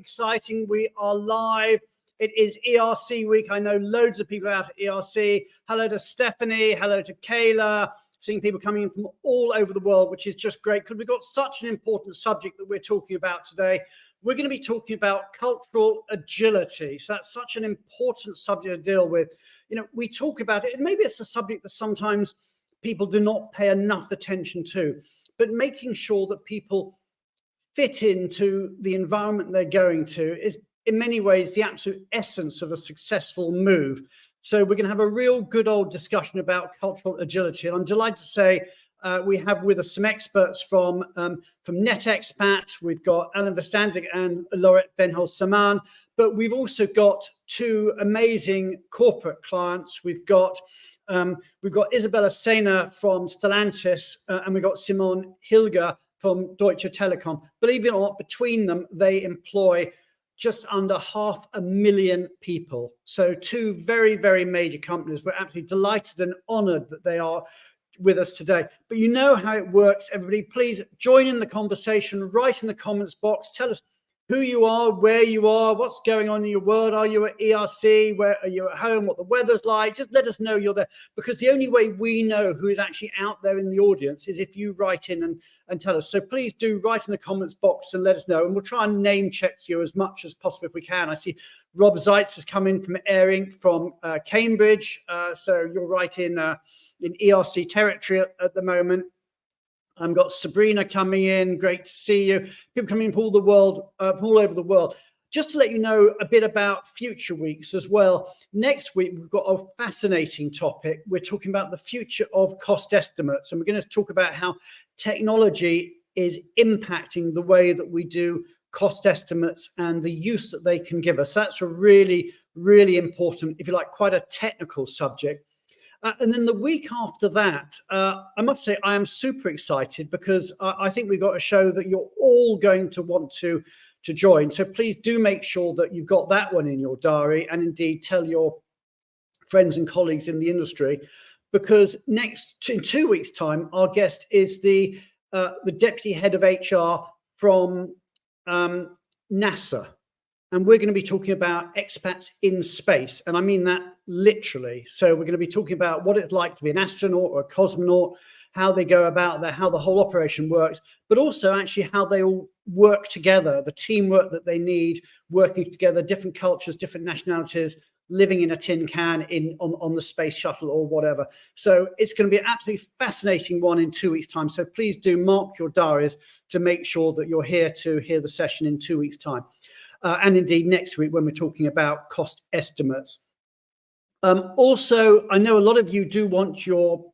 exciting. We are live. It is ERC week. I know loads of people out at ERC. Hello to Stephanie. Hello to Kayla. Seeing people coming in from all over the world, which is just great because we've got such an important subject that we're talking about today. We're going to be talking about cultural agility. So that's such an important subject to deal with. You know, we talk about it, and maybe it's a subject that sometimes people do not pay enough attention to, but making sure that people fit into the environment they're going to is in many ways the absolute essence of a successful move. So we're going to have a real good old discussion about cultural agility. And I'm delighted to say we have with us some experts from NetExpat. We've got Alain Verstandig and Laurette Bennhold-Samaan, but we've also got two amazing corporate clients. We've got Isabela Sena from Stellantis and we've got Simone Hilger from Deutsche Telekom. Believe it or not, between them, they employ just under 500,000 people. So two very, very major companies. We're absolutely delighted and honored that they are with us today. But you know how it works, everybody. Please join in the conversation, write in the comments box, tell us who you are, where you are, what's going on in your world. Are you at ERC? Where are you at home? What the weather's like? Just let us know you're there, because the only way we know who is actually out there in the audience is if you write in and tell us. So please do write in the comments box and let us know, and we'll try and name check you as much as possible if we can. I see Rob Zeitz has come in from Air Inc. from Cambridge, so you're right in ERC territory at the moment. I've got Sabrina coming in. Great to see you. People coming in from all the world, from all over the world. Just to let you know a bit about future weeks as well. Next week, we've got a fascinating topic. We're talking about the future of cost estimates, and we're going to talk about how technology is impacting the way that we do cost estimates and the use that they can give us. That's a really, really important, if you like, quite a technical subject. And then the week after that, I must say I am super excited because I think we've got a show that you're all going to want to join. So please do make sure that you've got that one in your diary, and indeed tell your friends and colleagues in the industry, because in 2 weeks' time, our guest is the deputy head of HR from NASA. And we're going to be talking about expats in space. And I mean that literally. So we're going to be talking about what it's like to be an astronaut or a cosmonaut, how they go about that, how the whole operation works, but also actually how they all work together, the teamwork that they need, working together, different cultures, different nationalities, living in a tin can on the space shuttle or whatever. So it's going to be an absolutely fascinating one in 2 weeks' time. So please do mark your diaries to make sure that you're here to hear the session in 2 weeks' time. And indeed next week when we're talking about cost estimates. Also, I know a lot of you do want your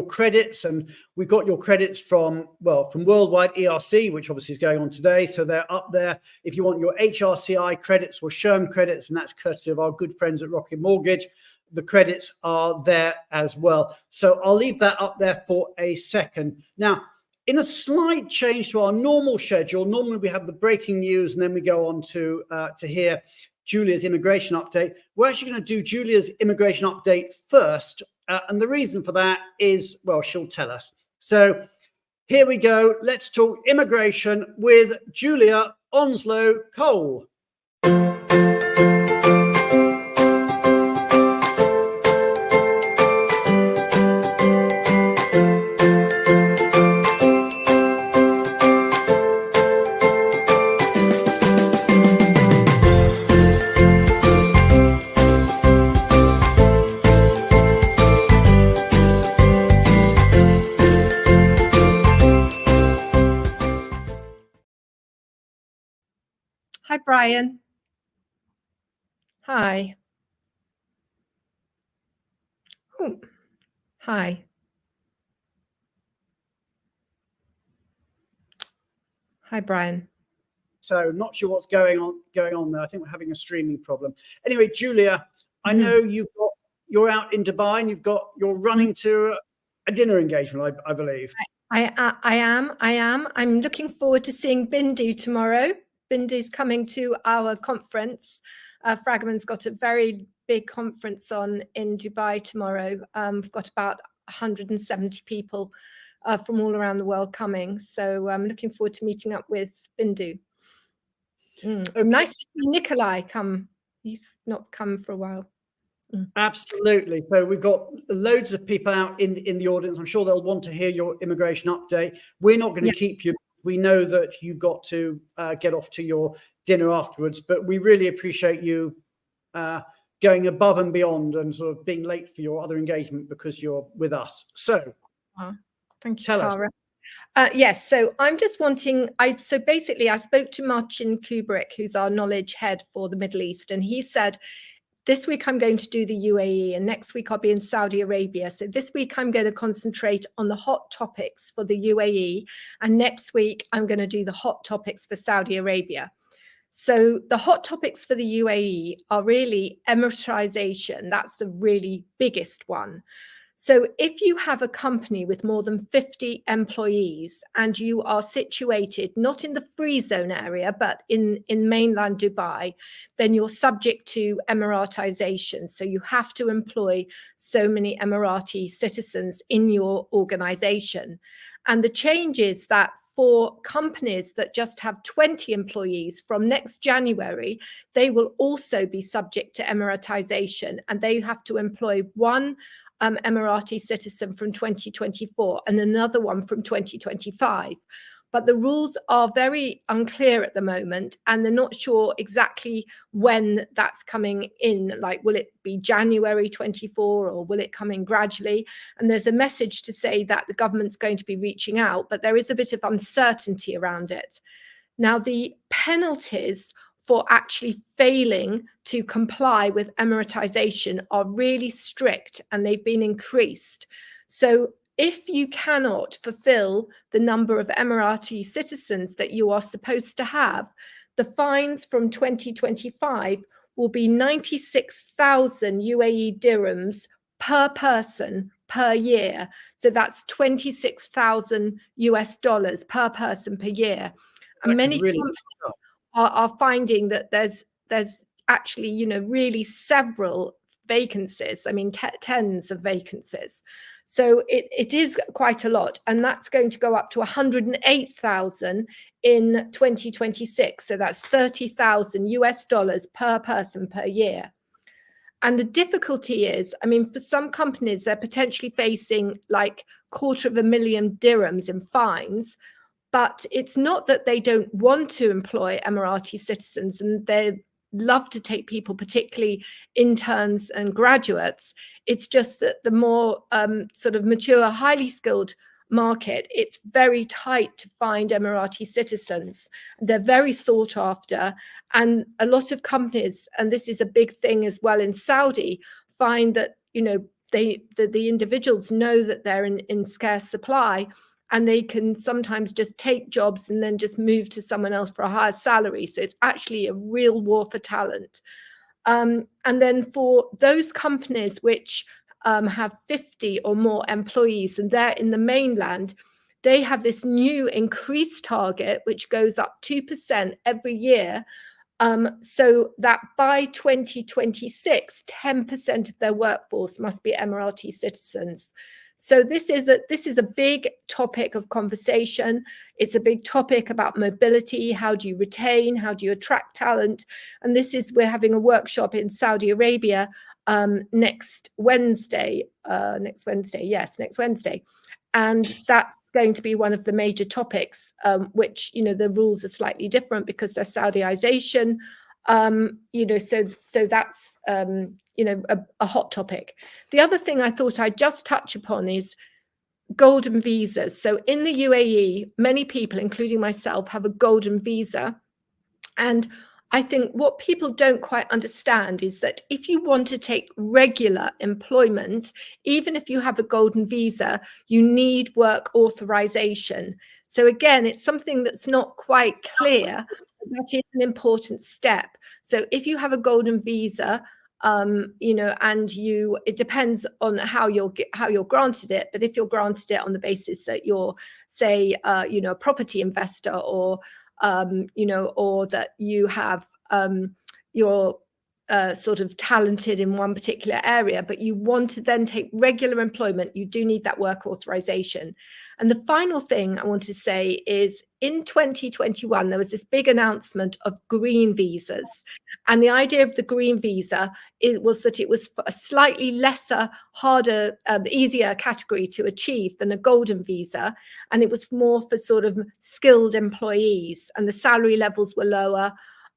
credits, and we've got your credits from Worldwide ERC, which obviously is going on today. So they're up there. If you want your HRCI credits or SHRM credits, and that's courtesy of our good friends at Rocket Mortgage, the credits are there as well. So I'll leave that up there for a second. Now, in a slight change to our normal schedule, normally we have the breaking news and then we go on to hear Julia's immigration update. We're actually going to do Julia's immigration update first. And the reason for that is, well, she'll tell us. So here we go. Let's talk immigration with Julia Onslow-Cole. Hi, Brian. Hi. Oh, hi. Hi, Brian. So not sure what's going on there. I think we're having a streaming problem. Anyway, Julia, I know you're out in Dubai and you're running to a dinner engagement, I believe. I am. I'm looking forward to seeing Bindu tomorrow. Bindu's coming to our conference. Fragment's got a very big conference on in Dubai tomorrow. We've got about 170 people from all around the world coming. So I'm looking forward to meeting up with Bindu. Okay. Nice to see Nikolai come. He's not come for a while. Absolutely. So we've got loads of people out in the audience. I'm sure they'll want to hear your immigration update. We're not going to keep you. We know that you've got to get off to your dinner afterwards, but we really appreciate you going above and beyond and sort of being late for your other engagement because you're with us. So thank you, tell Tara. Yes, so I'm just wanting, so basically I spoke to Marcin Kubrick, who's our knowledge head for the Middle East, and he said, this week I'm going to do the UAE and next week I'll be in Saudi Arabia. So this week I'm going to concentrate on the hot topics for the UAE, and next week I'm going to do the hot topics for Saudi Arabia. So the hot topics for the UAE are really Emiratization. That's the really biggest one. So if you have a company with more than 50 employees and you are situated not in the free zone area, but in mainland Dubai, then you're subject to Emiratization. So you have to employ so many Emirati citizens in your organization. And the change is that for companies that just have 20 employees from next January, they will also be subject to Emiratization, and they have to employ one Emirati citizen from 2024 and another one from 2025. But the rules are very unclear at the moment, and they're not sure exactly when that's coming in. Like, will it be January 24 or will it come in gradually? And there's a message to say that the government's going to be reaching out, but there is a bit of uncertainty around it. Now, the penalties for actually failing to comply with Emiratization are really strict, and they've been increased. So if you cannot fulfill the number of Emirati citizens that you are supposed to have, the fines from 2025 will be 96,000 UAE dirhams per person per year. So that's 26,000 US dollars per person per year. And many companies are finding that there's actually, you know, really several vacancies. I mean, tens of vacancies. So it is quite a lot, and that's going to go up to 108,000 in 2026. So that's 30,000 US dollars per person per year. And the difficulty is, I mean, for some companies, they're potentially facing like 250,000 dirhams in fines. But it's not that they don't want to employ Emirati citizens, and they love to take people, particularly interns and graduates. It's just that the more sort of mature, highly skilled market, it's very tight to find Emirati citizens. They're very sought after. And a lot of companies, and this is a big thing as well in Saudi, find that, you know, the individuals know that they're in scarce supply, and they can sometimes just take jobs and then just move to someone else for a higher salary. So it's actually a real war for talent. And then for those companies which have 50 or more employees and they're in the mainland, they have this new increased target, which goes up 2% every year. So that by 2026, 10% of their workforce must be Emirati citizens. So this is a big topic of conversation. It's a big topic about mobility. How do you retain? How do you attract talent? And we're having a workshop in Saudi Arabia next Wednesday. Next Wednesday. And that's going to be one of the major topics, which, you know, the rules are slightly different because they're Saudiization. You know, so that's, you know, a hot topic. The other thing I thought I'd just touch upon is golden visas. So in the UAE, many people, including myself, have a golden visa. And I think what people don't quite understand is that if you want to take regular employment, even if you have a golden visa, you need work authorization. So again, it's something that's not quite clear. That is an important step. So if you have a golden visa, you know, and it depends on how you're granted it. But if you're granted it on the basis that you're, say, you know, a property investor, or you know, or that you have you're sort of talented in one particular area, but you want to then take regular employment, you do need that work authorization. And the final thing I want to say is in 2021, there was this big announcement of green visas. And the idea of the green visa was that it was a slightly lesser, harder, easier category to achieve than a golden visa. And it was more for sort of skilled employees, and the salary levels were lower.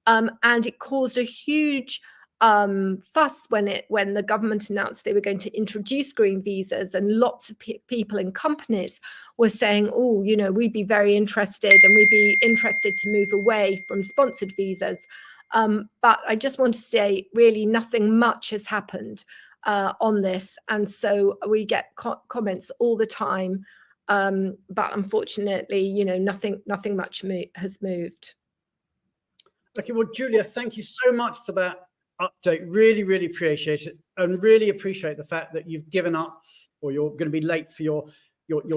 And it caused a huge fuss when the government announced they were going to introduce green visas, and lots of people and companies were saying, oh, you know, we'd be very interested, and we'd be interested to move away from sponsored visas. But I just want to say, really, nothing much has happened on this, and so we get comments all the time, but unfortunately, you know, nothing much has moved. Okay, well, Julia, thank you so much for that update. Really, really appreciate it, and really appreciate the fact that you've given up, or you're going to be late for your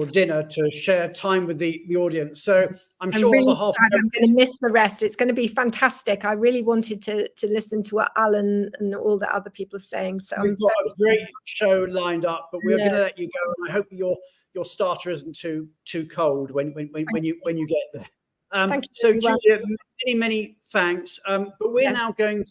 dinner to share time with the audience. So I'm sure really on behalf sad I'm going to miss the rest. It's going to be fantastic. I really wanted to listen to what Alain and all the other people are saying. So we've got a great show lined up, but we're going to let you go. And I hope your starter isn't too cold when you get there. Thank you, so everyone. Julia, many thanks. But we're now going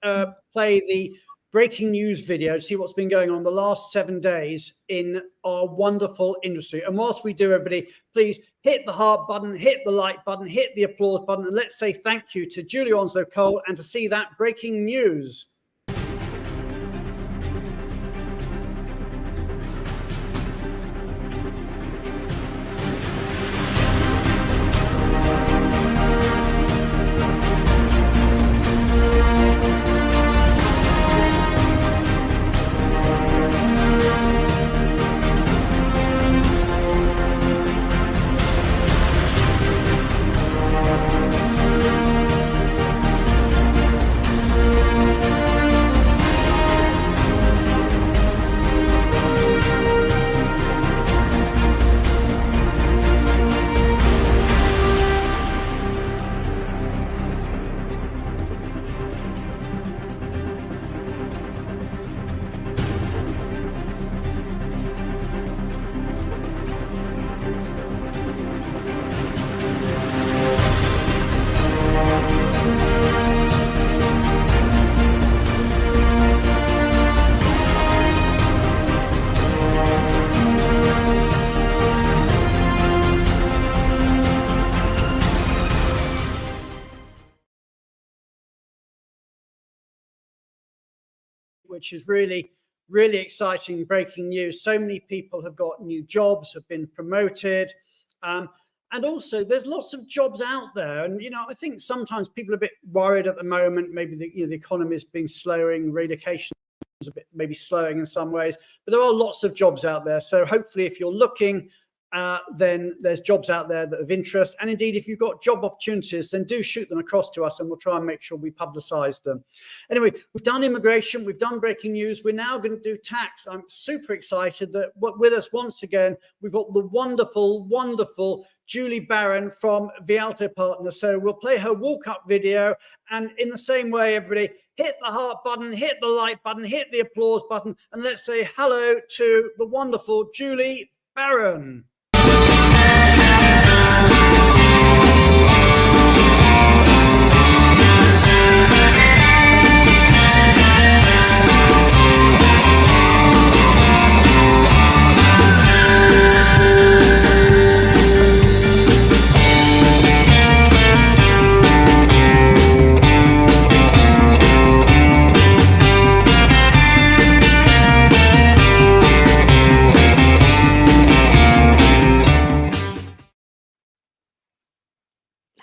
to play the breaking news video to see what's been going on the last 7 days in our wonderful industry. And whilst we do, everybody, please hit the heart button, hit the like button, hit the applause button, and let's say thank you to Julia Onslow-Cole and to see that breaking news. Which is really, really exciting breaking news. So many people have got new jobs, have been promoted. And also there's lots of jobs out there. And, you know, I think sometimes people are a bit worried at the moment. Maybe the economy is being slowing, relocation is a bit maybe slowing in some ways, but there are lots of jobs out there. So hopefully if you're looking, then there's jobs out there that are of interest. And indeed, if you've got job opportunities, then do shoot them across to us and we'll try and make sure we publicize them. Anyway, we've done immigration, we've done breaking news. We're now going to do tax. I'm super excited that with us once again, we've got the wonderful, wonderful Julie Barron from Vialto Partners. So we'll play her walk-up video. And in the same way, everybody, hit the heart button, hit the like button, hit the applause button, and let's say hello to the wonderful Julie Barron.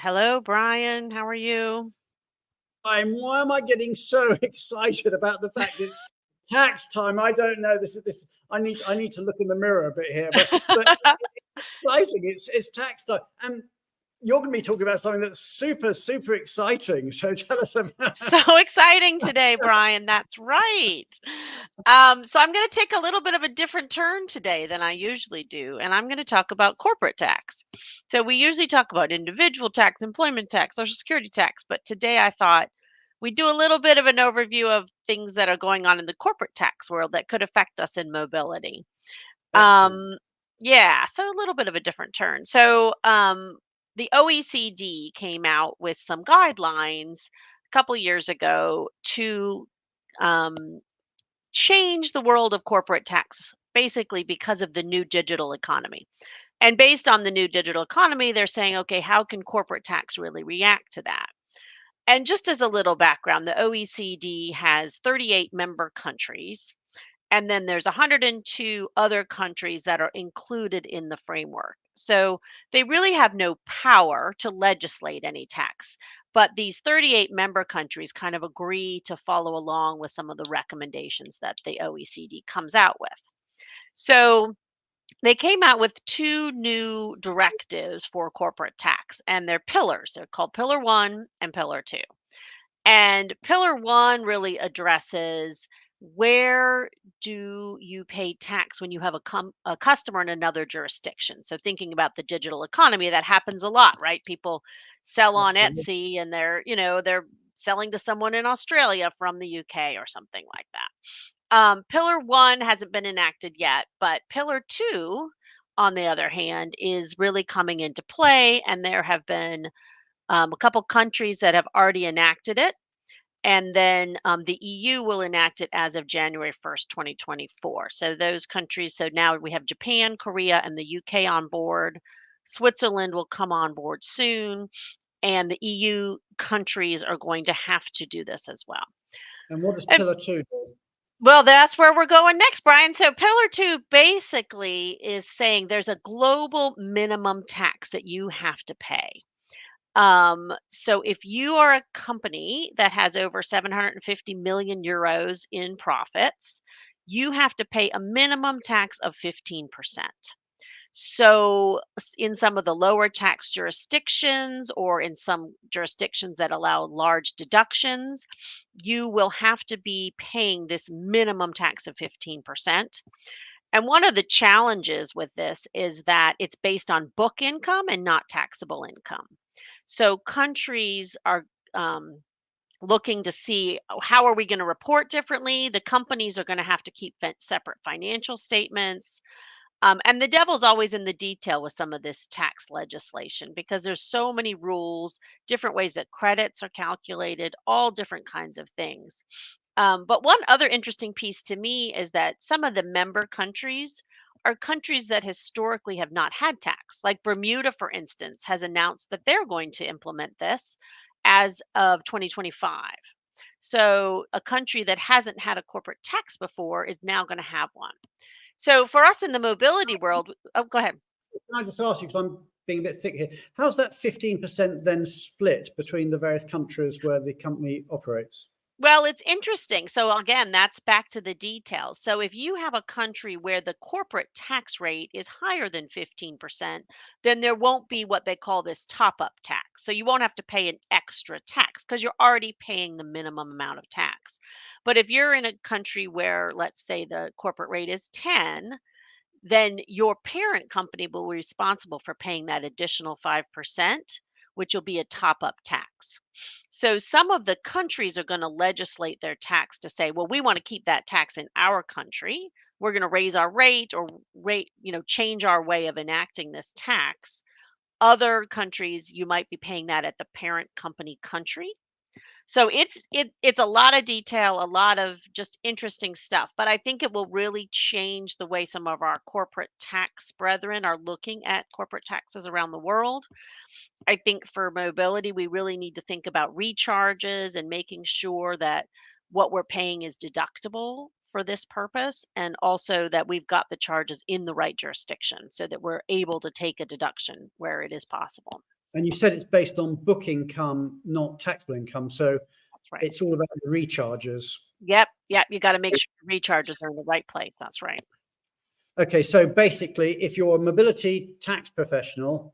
Hello, Brian. How are you? Why am I getting so excited about the fact it's tax time? I don't know. This. I need to look in the mirror a bit here, but it's exciting. It's tax time, and you're going to be talking about something that's super, super exciting. So tell us about. So exciting today, Brian. That's right. So I'm going to take a little bit of a different turn today than I usually do, and I'm going to talk about corporate tax. So we usually talk about individual tax, employment tax, Social Security tax, but today I thought we do a little bit of an overview of things that are going on in the corporate tax world that could affect us in mobility. Excellent. Yeah, so a little bit of a different turn. So the OECD came out with some guidelines a couple years ago to um, change the world of corporate tax, basically because of the new digital economy. And based on the new digital economy, they're saying, okay, how can corporate tax really react to that? And just as a little background, the OECD has 38 member countries, and then there's 102 other countries that are included in the framework. So they really have no power to legislate any tax. But these 38 member countries kind of agree to follow along with some of the recommendations that the OECD comes out with. So they came out with two new directives for corporate tax, and they're pillars. They're called Pillar 1 and Pillar 2. And Pillar 1 really addresses where do you pay tax when you have a customer in another jurisdiction. So thinking about the digital economy, that happens a lot, right? People sell on Absolutely. Etsy and they're selling to someone in Australia from the UK or something like that. Pillar 1 hasn't been enacted yet, but Pillar 2, on the other hand, is really coming into play, and there have been a couple countries that have already enacted it. And then the EU will enact it as of January 1st, 2024. So those countries, so now we have Japan, Korea, and the UK on board. Switzerland will come on board soon. And the EU countries are going to have to do this as well. And what does And, Pillar 2 do? well, that's where we're going next, Brian. So Pillar 2 basically is saying there's a global minimum tax that you have to pay. So if you are a company that has over 750 million euros in profits, you have to pay a minimum tax of 15%. So in some of the lower tax jurisdictions or in some jurisdictions that allow large deductions, you will have to be paying this minimum tax of 15%. And one of the challenges with this is that it's based on book income and not taxable income. So countries are looking to see, how are we going to report differently? The companies are going to have to keep separate financial statements. And the devil's always in the detail with some of this tax legislation because there's so many rules, different ways that credits are calculated, all different kinds of things. But one other interesting piece to me is that some of the member countries are countries that historically have not had tax. Like Bermuda, for instance, has announced that they're going to implement this as of 2025. So a country that hasn't had a corporate tax before is now going to have one. So for us in the mobility world, oh, go ahead. Can I just ask you, because I'm being a bit thick here, how's that 15% then split between the various countries where the company operates? Well, it's interesting. So again, that's back to the details. So if you have a country where the corporate tax rate is higher than 15%, then there won't be what they call this top-up tax. So you won't have to pay an extra tax because you're already paying the minimum amount of tax. But if you're in a country where, let's say, the corporate rate is 10, then your parent company will be responsible for paying that additional 5%, which will be a top up tax. So some of the countries are going to legislate their tax to say, well, we want to keep that tax in our country. We're going to raise our rate or change our way of enacting this tax. Other countries, you might be paying that at the parent company country. So it's a lot of detail, a lot of just interesting stuff. But I think it will really change the way some of our corporate tax brethren are looking at corporate taxes around the world. I think for mobility, we really need to think about recharges and making sure that what we're paying is deductible for this purpose, and also that we've got the charges in the right jurisdiction so that we're able to take a deduction where it is possible. And you said it's based on book income, not taxable income. So That's right. it's all about the recharges. Yep. You got to make sure the recharges are in the right place. That's right. Okay, so basically, if you're a mobility tax professional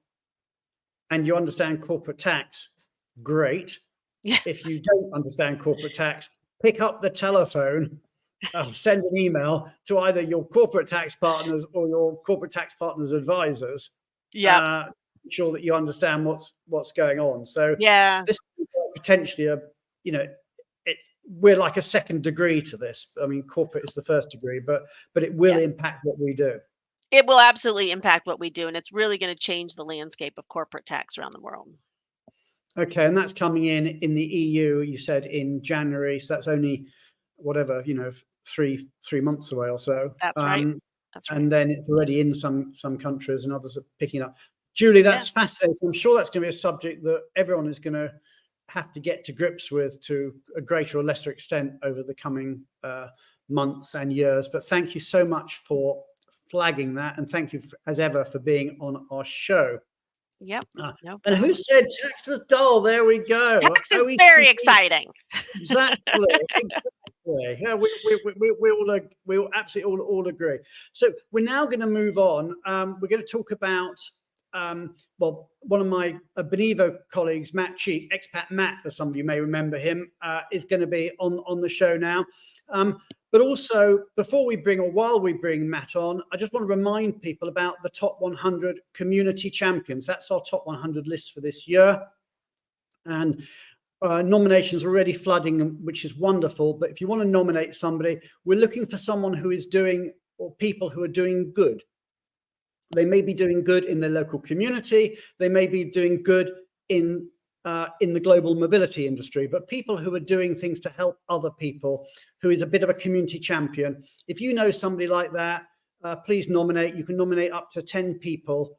and you understand corporate tax, great. Yeah. If you don't understand corporate tax, pick up the telephone, send an email to either your corporate tax partners or your corporate tax partners' advisors. Yeah. Sure that you understand what's going on. So Yeah. this is potentially we're like a second degree to this. I mean, corporate is the first degree, but it will impact what we do. It will absolutely impact what we do, and it's really going to change the landscape of corporate tax around the world. Okay, and that's coming in the EU, you said, in January, so that's only whatever, 3 months away or so. That's right. That's right. And then it's already in some countries, and others are picking up. Julie, that's fascinating. I'm sure that's going to be a subject that everyone is going to have to get to grips with to a greater or lesser extent over the coming months and years. But thank you so much for flagging that, and thank you as ever for being on our show. Yep. And who said tax was dull? There we go. Tax is very exciting. Exactly. Yeah, we all absolutely all agree. So we're now going to move on. We're going to talk about one of my Benivo colleagues, Matt Cheek, expat Matt, as some of you may remember him, is going to be on the show now. But also, while we bring Matt on, I just want to remind people about the top 100 community champions. That's our top 100 list for this year. And nominations are already flooding, which is wonderful. But if you want to nominate somebody, we're looking for someone who is doing, or people who are doing good. They may be doing good in their local community. They may be doing good in the global mobility industry, but people who are doing things to help other people, who is a bit of a community champion. If you know somebody like that, please nominate. You can nominate up to 10 people.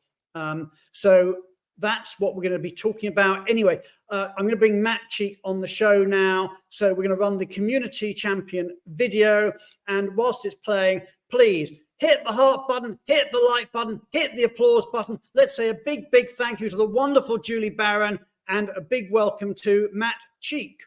So that's what we're going to be talking about. Anyway, I'm going to bring Matt Cheek on the show now. So we're going to run the community champion video. And whilst it's playing, please hit the heart button, hit the like button, hit the applause button. Let's say a big, big thank you to the wonderful Julie Barron, and a big welcome to Matt Cheek.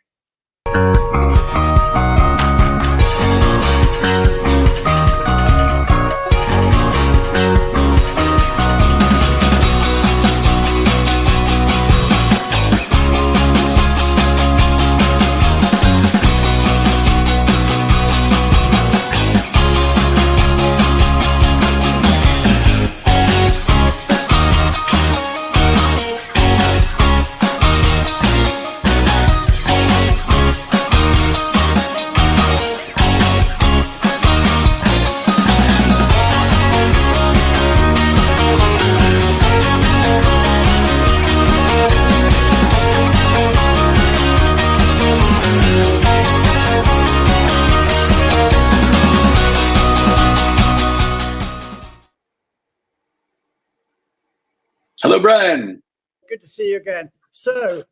Hello, Brian. Good to see you again. So,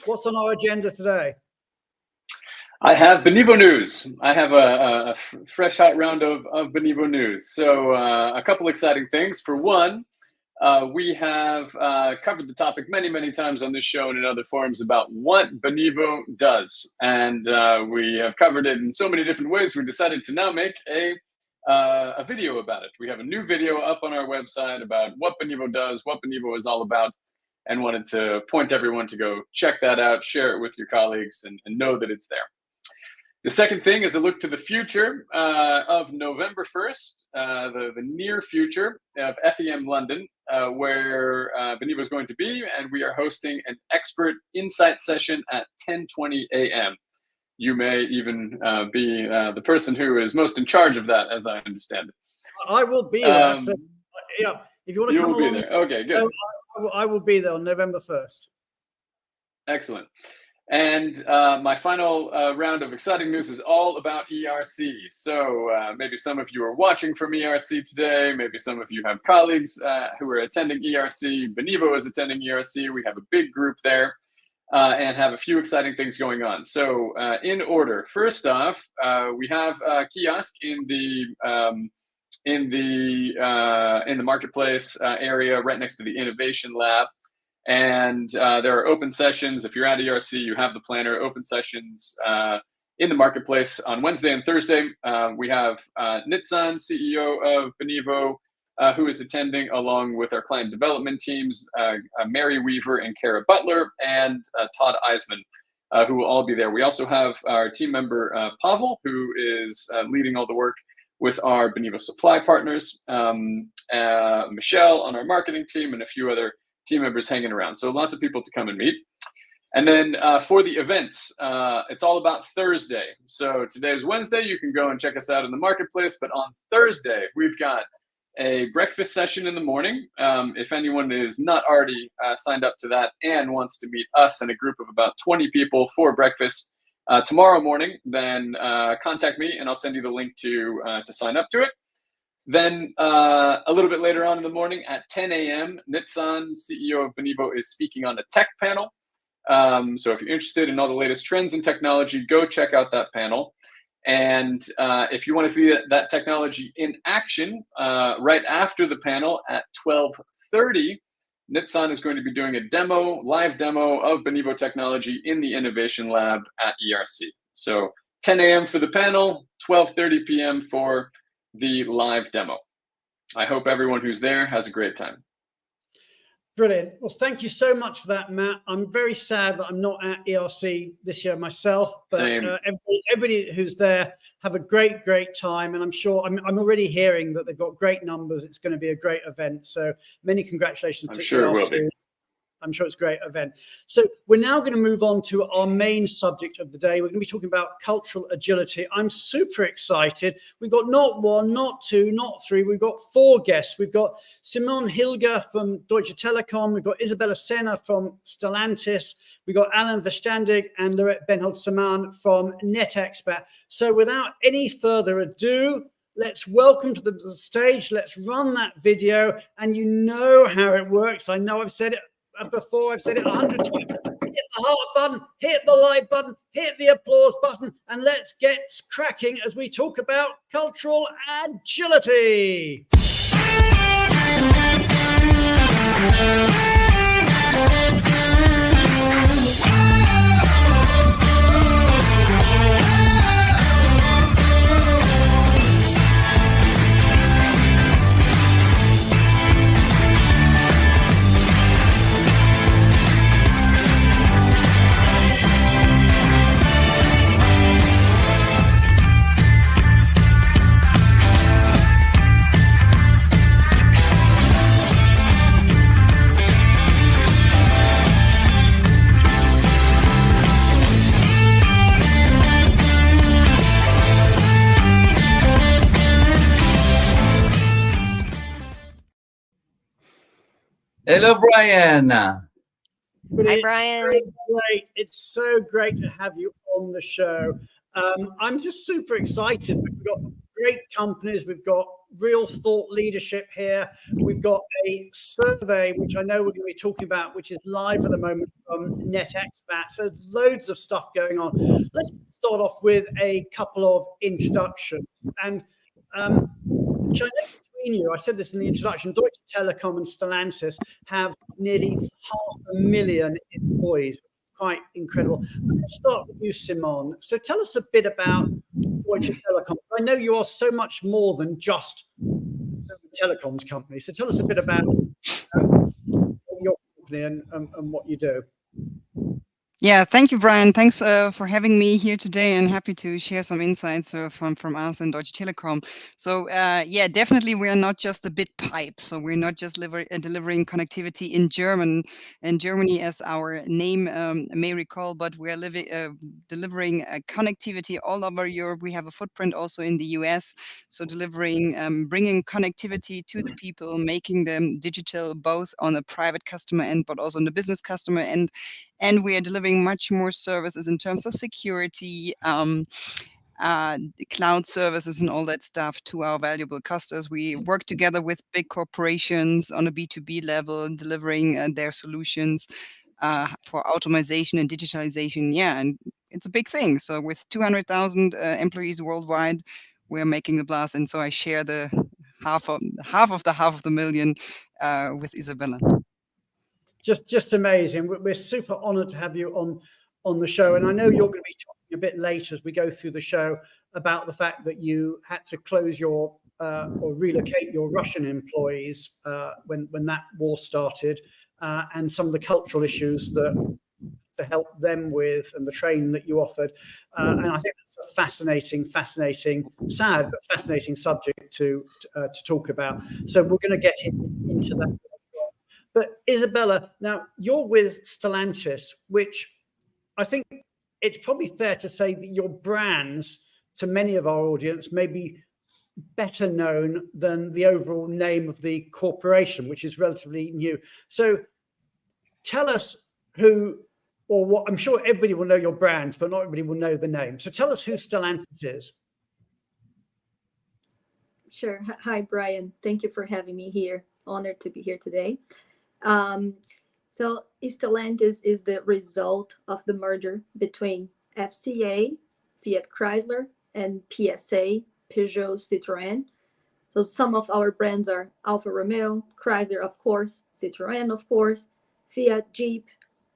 what's on our agenda today? I have Benivo news. I have a fresh hot round of Benivo news. So a couple exciting things. For one, we have covered the topic many, many times on this show and in other forums about what Benivo does. And we have covered it in so many different ways. We decided to now make a video about it. We have a new video up on our website about what Benivo does, what Benivo is all about, and wanted to point everyone to go check that out, share it with your colleagues, and know that it's there. The second thing is a look to the future of November 1st, the near future of FEM London, where Benivo is going to be, and we are hosting an expert insight session at 10:20 a.m. You may even be the person who is most in charge of that, as I understand it. I will be there. So, yeah, if you want to come along. There. Okay, good. I will be there on November 1st. Excellent. And my final round of exciting news is all about ERC. So maybe some of you are watching from ERC today. Maybe some of you have colleagues who are attending ERC. Benivo is attending ERC. We have a big group there and have a few exciting things going on. So in order, first off, we have a kiosk in the marketplace area right next to the Innovation Lab. And there are open sessions. If you're at ERC, you have the planner, open sessions in the marketplace on Wednesday and Thursday. We have Nitsan, CEO of Benivo, who is attending along with our client development teams, Mary Weaver and Kara Butler, and Todd Eisman, who will all be there. We also have our team member, Pavel, who is leading all the work with our Benivo supply partners, Michelle on our marketing team, and a few other team members hanging around. So lots of people to come and meet. And then for the events, it's all about Thursday. So today's Wednesday. You can go and check us out in the marketplace. But on Thursday, we've got a breakfast session in the morning. If anyone is not already signed up to that and wants to meet us and a group of about 20 people for breakfast tomorrow morning, then contact me and I'll send you the link to sign up to it. Then a little bit later on in the morning at 10 a.m., Nitsan, CEO of Benivo, is speaking on a tech panel. So if you're interested in all the latest trends in technology, go check out that panel. And if you want to see that technology in action, right after the panel at 12:30, Nitsan is going to be doing a live demo of Benivo technology in the Innovation Lab at ERC. So 10 a.m. for the panel, 12:30 p.m. for the live demo. I hope everyone who's there has a great time. Brilliant. Well, thank you so much for that, Matt. I'm very sad that I'm not at ERC this year myself, but everybody who's there, have a great time. And I'm sure I'm already hearing that they've got great numbers. It's going to be a great event. So many congratulations to sure ERC. It will be. I'm sure it's a great event. So we're now going to move on to our main subject of the day. We're going to be talking about cultural agility. I'm super excited. We've got not one, not two, not three. We've got 4 guests. We've got Simone Hilger from Deutsche Telekom. We've got Isabela Sena from Stellantis. We've got Alain Verstandig and Laurette Bennhold-Samaan from NetExpat. So without any further ado, let's welcome to the stage. Let's run that video. And you know how it works. I know I've said it before, I've said it 100 times. Hit the heart button, hit the like button, hit the applause button, and let's get cracking as we talk about cultural agility. Hello, Brian. Hi, Brian. It's so great to have you on the show. I'm just super excited. We've got great companies. We've got real thought leadership here. We've got a survey, which I know we're going to be talking about, which is live at the moment from NetExpat. So loads of stuff going on. Let's start off with a couple of introductions. And I said this in the introduction, Deutsche Telekom and Stellantis have nearly 500,000 employees. Quite incredible. Let's start with you, Simone. So tell us a bit about Deutsche Telekom. I know you are so much more than just a telecoms company. So tell us a bit about your company and what you do. Yeah, thank you, Brian. Thanks for having me here today, and happy to share some insights from us and Deutsche Telekom. So yeah, definitely we are not just a bit pipe. So we're not just delivering connectivity in Germany, as our name may recall, but we are delivering connectivity all over Europe. We have a footprint also in the US. So delivering, bringing connectivity to the people, making them digital, both on a private customer end, but also on the business customer end. And we are delivering much more services in terms of security, cloud services and all that stuff to our valuable customers. We work together with big corporations on a B2B level, delivering their solutions for automation and digitalization. Yeah, and it's a big thing. So with 200,000 employees worldwide, we're making the blast. And so I share the half of the million with Isabela. Just amazing. We're super honored to have you on the show. And I know you're going to be talking a bit later as we go through the show about the fact that you had to close your or relocate your Russian employees when that war started, and some of the cultural issues that to help them with, and the training that you offered. And I think that's a fascinating, sad but fascinating subject to talk about. So we're going to get into that. But Isabela, now you're with Stellantis, which I think it's probably fair to say that your brands, to many of our audience, may be better known than the overall name of the corporation, which is relatively new. So tell us who or what. I'm sure everybody will know your brands, but not everybody will know the name. So tell us who Stellantis is. Sure. Hi, Brian. Thank you for having me here. Honored to be here today. So Stellantis is the result of the merger between FCA, Fiat Chrysler, and PSA, Peugeot Citroën. So some of our brands are Alfa Romeo, Chrysler, of course, Citroën, of course, Fiat, Jeep,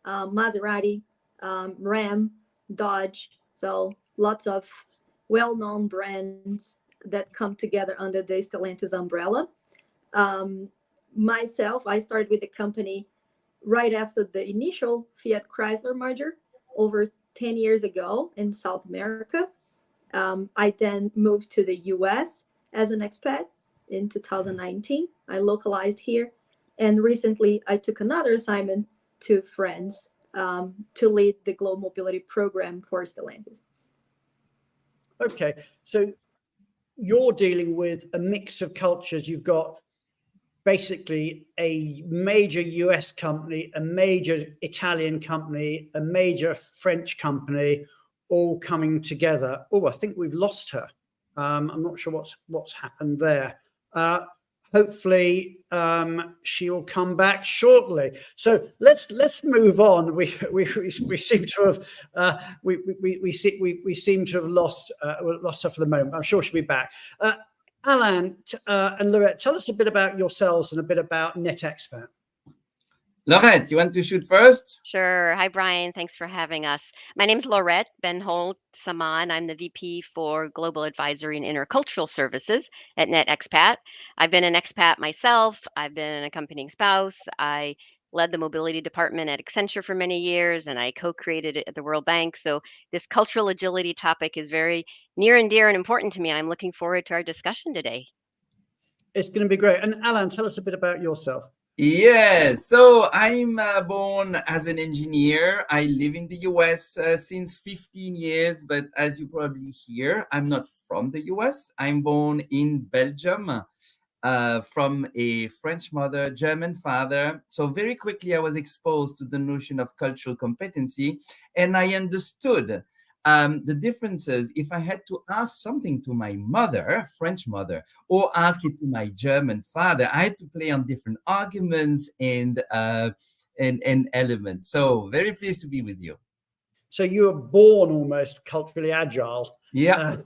Maserati, Ram, Dodge. So lots of well-known brands that come together under the Stellantis umbrella. Myself, I started with the company right after the initial Fiat Chrysler merger over 10 years ago in South America. I then moved to the US as an expat in 2019. I localized here. And recently I took another assignment to France to lead the global mobility program for Stellantis. Okay, so you're dealing with a mix of cultures. You've got basically a major US company, a major Italian company, a major French company, all coming together. Oh, I think we've lost her. I'm not sure what's happened there. Hopefully she will come back shortly. So let's move on. We seem to have we seem to have lost her for the moment. I'm sure she'll be back. Alain and Laurette, tell us a bit about yourselves and a bit about NetExpat. Laurette, you want to shoot first? Sure. Hi, Brian. Thanks for having us. My name is Laurette Bennhold-Samaan. I'm the VP for Global Advisory and Intercultural Services at NetExpat. I've been an expat myself. I've been an accompanying spouse. I led the mobility department at Accenture for many years, and I co-created it at the World Bank. So this cultural agility topic is very near and dear and important to me. I'm looking forward to our discussion today. It's going to be great. And Alain, tell us a bit about yourself. Yeah, so I'm born as an engineer. I live in the US since 15 years, but as you probably hear, I'm not from the US. I'm born in Belgium from a French mother, German father. So very quickly, I was exposed to the notion of cultural competency, and I understood the differences if I had to ask something to my mother, French mother, or ask it to my German father. I had to play on different arguments and elements. So very pleased to be with you. So you were born almost culturally agile. Yeah.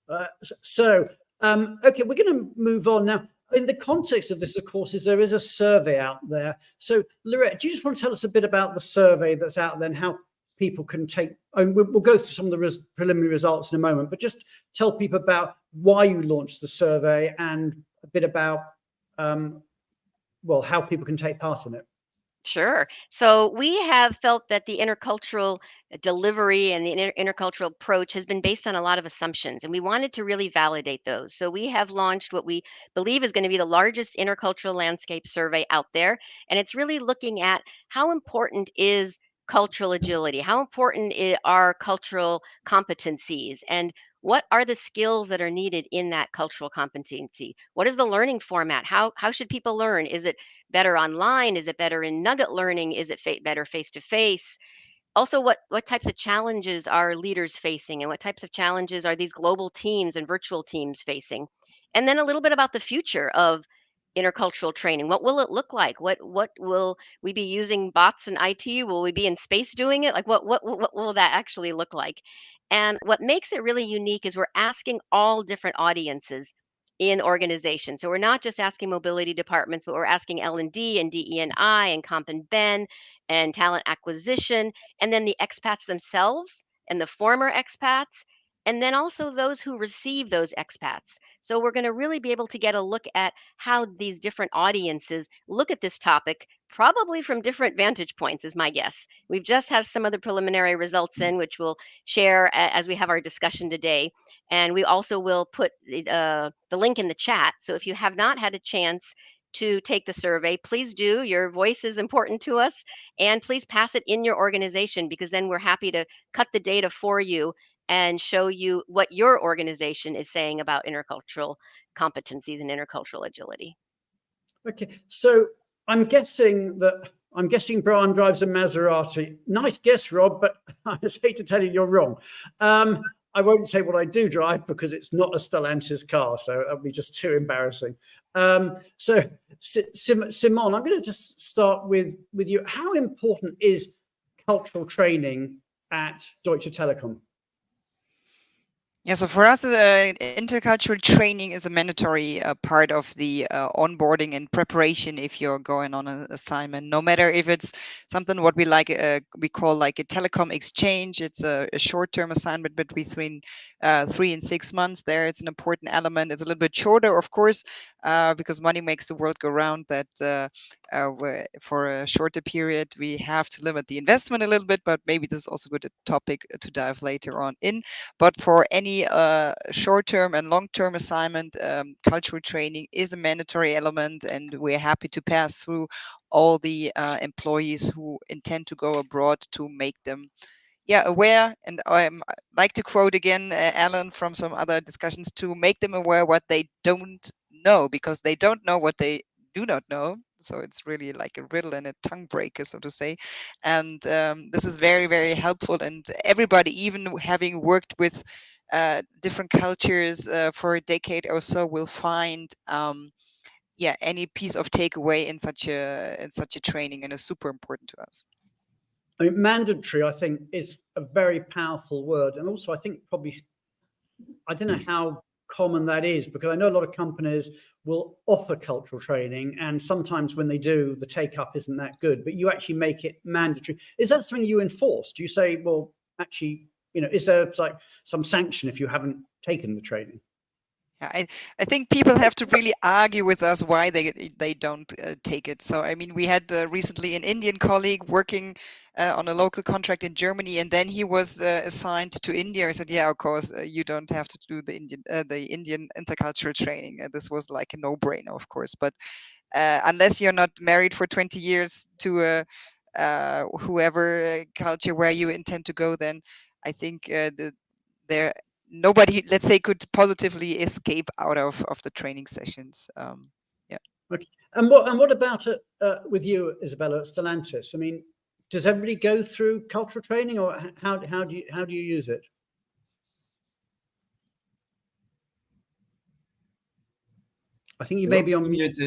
Okay, we're going to move on now. In the context of this, of course, there is a survey out there. So Laurette, do you just want to tell us a bit about the survey that's out there and how people can take, and we'll go through some of the preliminary results in a moment, but just tell people about why you launched the survey and a bit about, well, how people can take part in it. Sure. So we have felt that the intercultural delivery and the intercultural approach has been based on a lot of assumptions, and we wanted to really validate those. So we have launched what we believe is going to be the largest intercultural landscape survey out there, and it's really looking at how important is cultural agility, how important are cultural competencies, and what are the skills that are needed in that cultural competency? What is the learning format? How should people learn? Is it better online? Is it better in nugget learning? Is it better face to face? Also, what types of challenges are leaders facing, and what types of challenges are these global teams and virtual teams facing? And then a little bit about the future of intercultural training. What will it look like? What will we be using bots and IT? Will we be in space doing it? Like what will that actually look like? And what makes it really unique is we're asking all different audiences in organizations. So we're not just asking mobility departments, but we're asking L&D and DE&I and Comp and Ben and talent acquisition, and then the expats themselves and the former expats, and then also those who receive those expats. So we're going to really be able to get a look at how these different audiences look at this topic, probably from different vantage points, is my guess. We've just had some of the preliminary results in, which we'll share as we have our discussion today. And we also will put the link in the chat. So if you have not had a chance to take the survey, please do. Your voice is important to us, and please pass it in your organization, because then we're happy to cut the data for you and show you what your organization is saying about intercultural competencies and intercultural agility. Okay, so I'm guessing Brian drives a Maserati. Nice guess, Rob, but I just hate to tell you you're wrong. I won't say what I do drive because it's not a Stellantis car, so that'll be just too embarrassing. So, Simone, I'm going to just start with you. How important is cultural training at Deutsche Telekom? Yeah, so for us, intercultural training is a mandatory part of the onboarding and preparation if you're going on an assignment. No matter if it's something what we call like a telecom exchange. It's a short-term assignment between 3 and 6 months. There, it's an important element. It's a little bit shorter, of course, because money makes the world go round. That for a shorter period, we have to limit the investment a little bit. But maybe this is also a good topic to dive later on in. But for any short-term and long-term assignment, cultural training is a mandatory element, and we're happy to pass through all the employees who intend to go abroad to make them aware. And I like to quote again Alain from some other discussions, to make them aware what they don't know, because they don't know what they do not know. So it's really like a riddle and a tongue breaker, so to say. And this is very, very helpful. And everybody, even having worked with different cultures for a decade or so, will find any piece of takeaway in such a training, and is super important to us. I mean, mandatory, I think, is a very powerful word. And also, I think probably, I don't know how common that is, because I know a lot of companies will offer cultural training, and sometimes when they do, the take-up isn't that good, but you actually make it mandatory. Is that something you enforce? Do you say, well, actually, is there like some sanction if you haven't taken the training? I think people have to really argue with us why they don't take it. So, I mean, we had recently an Indian colleague working on a local contract in Germany, and then he was assigned to India. I said, yeah, of course, you don't have to do the Indian intercultural training. This was like a no-brainer, of course. But unless you're not married for 20 years to whoever culture where you intend to go, then I think nobody, let's say, could positively escape out of the training sessions. Okay. And what about with you, Isabela, at Stellantis? I mean, does everybody go through cultural training, or how do you use it? I think you may be on mute.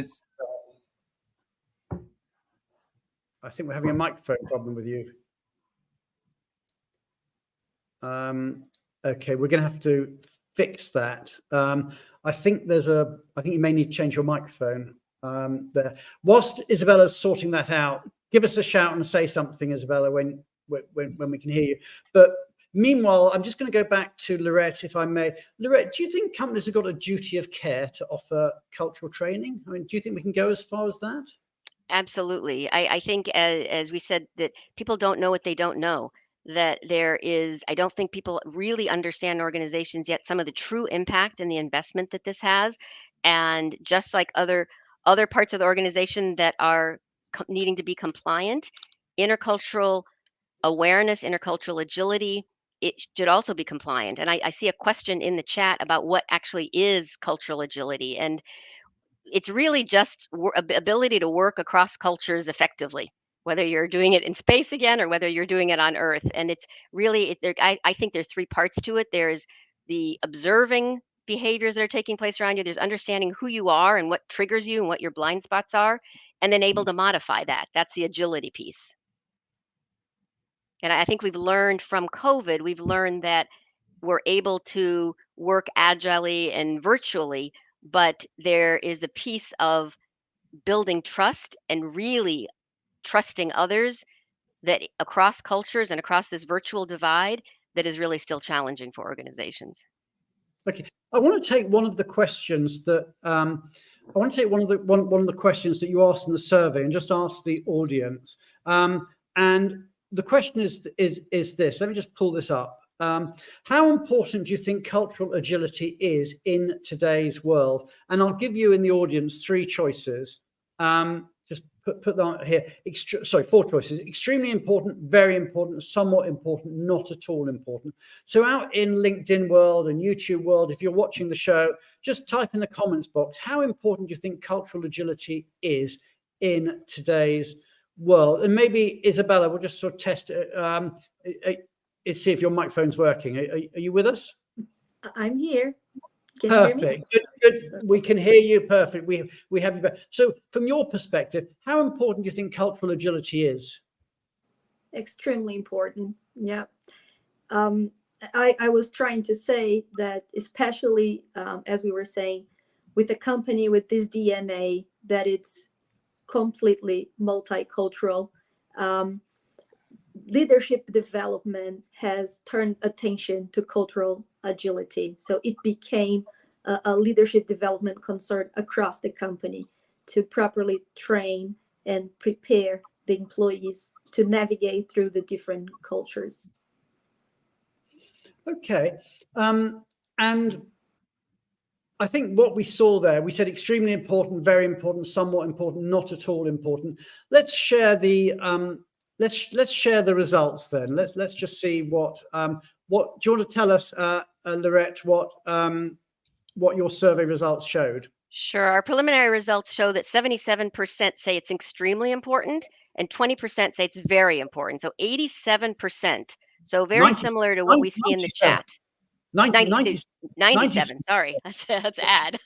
I think we're having a microphone problem with you. Okay, we're going to have to fix that. I think you may need to change your microphone there. Whilst Isabela's sorting that out, give us a shout and say something, Isabela, when we can hear you. But meanwhile, I'm just going to go back to Laurette, if I may. Laurette, do you think companies have got a duty of care to offer cultural training? I mean, do you think we can go as far as that? Absolutely. I think, as we said, that people don't know what they don't know. That I don't think people really understand organizations yet, some of the true impact and the investment that this has. And just like other parts of the organization that are needing to be compliant, intercultural awareness, intercultural agility, it should also be compliant. And I see a question in the chat about what actually is cultural agility. And it's really just ability to work across cultures effectively, whether you're doing it in space again or whether you're doing it on Earth. And it's really, I think there's 3 parts to it. There's the observing behaviors that are taking place around you. There's understanding who you are and what triggers you and what your blind spots are, and then able to modify that. That's the agility piece. And I think we've learned from COVID, we've learned that we're able to work agilely and virtually, but there is the piece of building trust and really trusting others that across cultures and across this virtual divide that is really still challenging for organizations. Okay, I want to take one of the questions that one of the questions that you asked in the survey, and just ask the audience. And the question is this. Let me just pull this up. How important do you think cultural agility is in today's world? And I'll give you in the audience 3 choices. Just put that on here. Sorry, 4 choices. Extremely important, very important, somewhat important, not at all important. So out in LinkedIn world and YouTube world, if you're watching the show, just type in the comments box, how important do you think cultural agility is in today's world? And maybe Isabela, we'll just sort of test it. See if your microphone's working. Are you with us? I'm here. Can you hear me? Perfect. Good. We can hear you. Perfect. We have you back. So from your perspective, how important do you think cultural agility is? Extremely important. Yeah. I was trying to say that, especially as we were saying, with a company with this DNA, that it's completely multicultural. Leadership development has turned attention to cultural agility. So it became a leadership development concern across the company to properly train and prepare the employees to navigate through the different cultures. Okay. And I think what we saw there, we said extremely important, very important, somewhat important, not at all important. Let's share the let's share the results then. Let's just see what do you want to tell us, Laurette, what your survey results showed? Sure. Our preliminary results show that 77% say it's extremely important and 20% say it's very important. So 87%. So very similar to what we see in the chat. 97. Sorry, that's add.